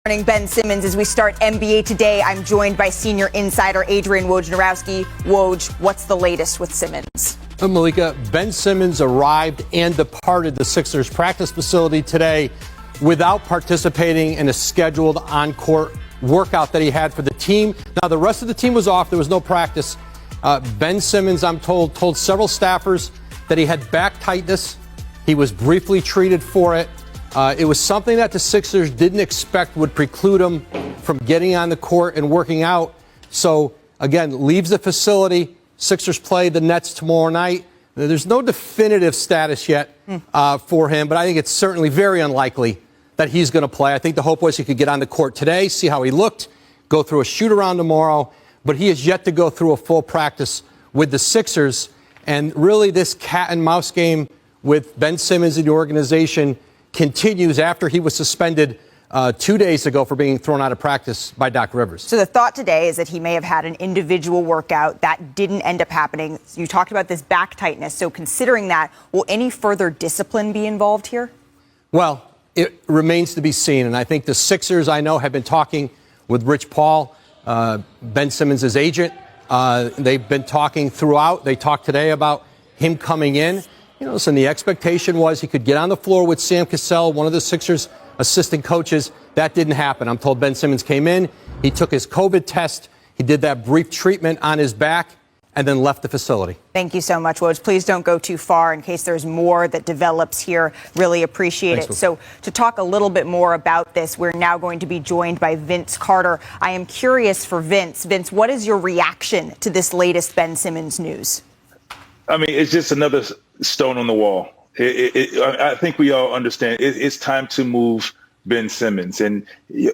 Morning, Ben Simmons. As we start NBA Today, I'm joined by senior insider Adrian Wojnarowski. Woj, what's the latest with Simmons? Malika, Ben Simmons arrived and departed the Sixers practice facility today without participating in a scheduled on-court workout that he had for the team. Now, the rest of the team was off. There was no practice. Ben Simmons, I'm told several staffers that he had back tightness. He was briefly treated for it. It was something that the Sixers didn't expect would preclude him from getting on the court and working out. So, again, leaves the facility. Sixers play the Nets tomorrow night. There's no definitive status yet for him, but I think it's certainly very unlikely that he's going to play. I think the hope was he could get on the court today, see how he looked, go through a shoot-around tomorrow, but he has yet to go through a full practice with the Sixers. And really this cat-and-mouse game with Ben Simmons and the organization continues after he was suspended 2 days ago for being thrown out of practice by Doc Rivers. So the thought today is that he may have had an individual workout that didn't end up happening. You talked about this back tightness. So considering that, will any further discipline be involved here? Well, it remains to be seen. And I think the Sixers, I know, have been talking with Rich Paul, Ben Simmons' agent. They've been talking throughout. They talked today about him coming in. You know, listen, the expectation was he could get on the floor with Sam Cassell, one of the Sixers' assistant coaches. That didn't happen. I'm told Ben Simmons came in, he took his COVID test, he did that brief treatment on his back, and then left the facility. Thank you so much, Woj. Please don't go too far in case there's more that develops here. Really appreciate it. So to talk a little bit more about this, we're now going to be joined by Vince Carter. I am curious for Vince. Vince, what is your reaction to this latest Ben Simmons news? I mean, it's just another stone on the wall. I think we all understand it's time to move Ben Simmons, and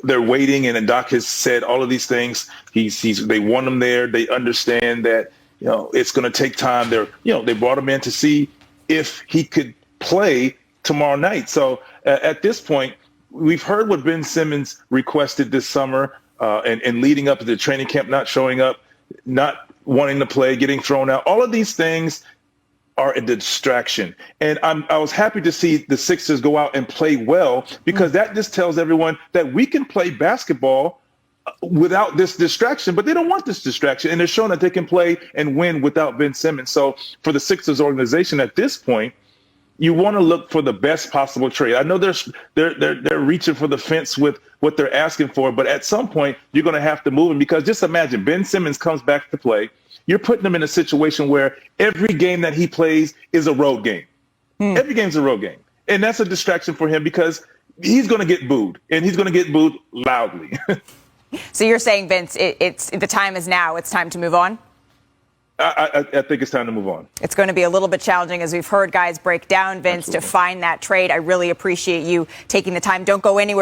they're waiting. And Doc has said all of these things. They want him there. They understand that it's going to take time. They brought him in to see if he could play tomorrow night. So at this point, we've heard what Ben Simmons requested this summer, and leading up to the training camp, not showing up, not wanting to play, getting thrown out. All of these things are a distraction. And I was happy to see the Sixers go out and play well, because that just tells everyone that we can play basketball without this distraction, but they don't want this distraction. And they're showing that they can play and win without Ben Simmons. So for the Sixers organization at this point, you want to look for the best possible trade. I know they're reaching for the fence with what they're asking for, but at some point you're going to have to move him, because just imagine Ben Simmons comes back to play. You're putting him in a situation where every game that he plays is a road game. Every game's a road game. And that's a distraction for him, because he's going to get booed, and he's going to get booed loudly. So you're saying, Vince, the time is now. It's time to move on? I think it's time to move on. It's going to be a little bit challenging, as we've heard guys break down, Vince, to find that trade. I really appreciate you taking the time. Don't go anywhere.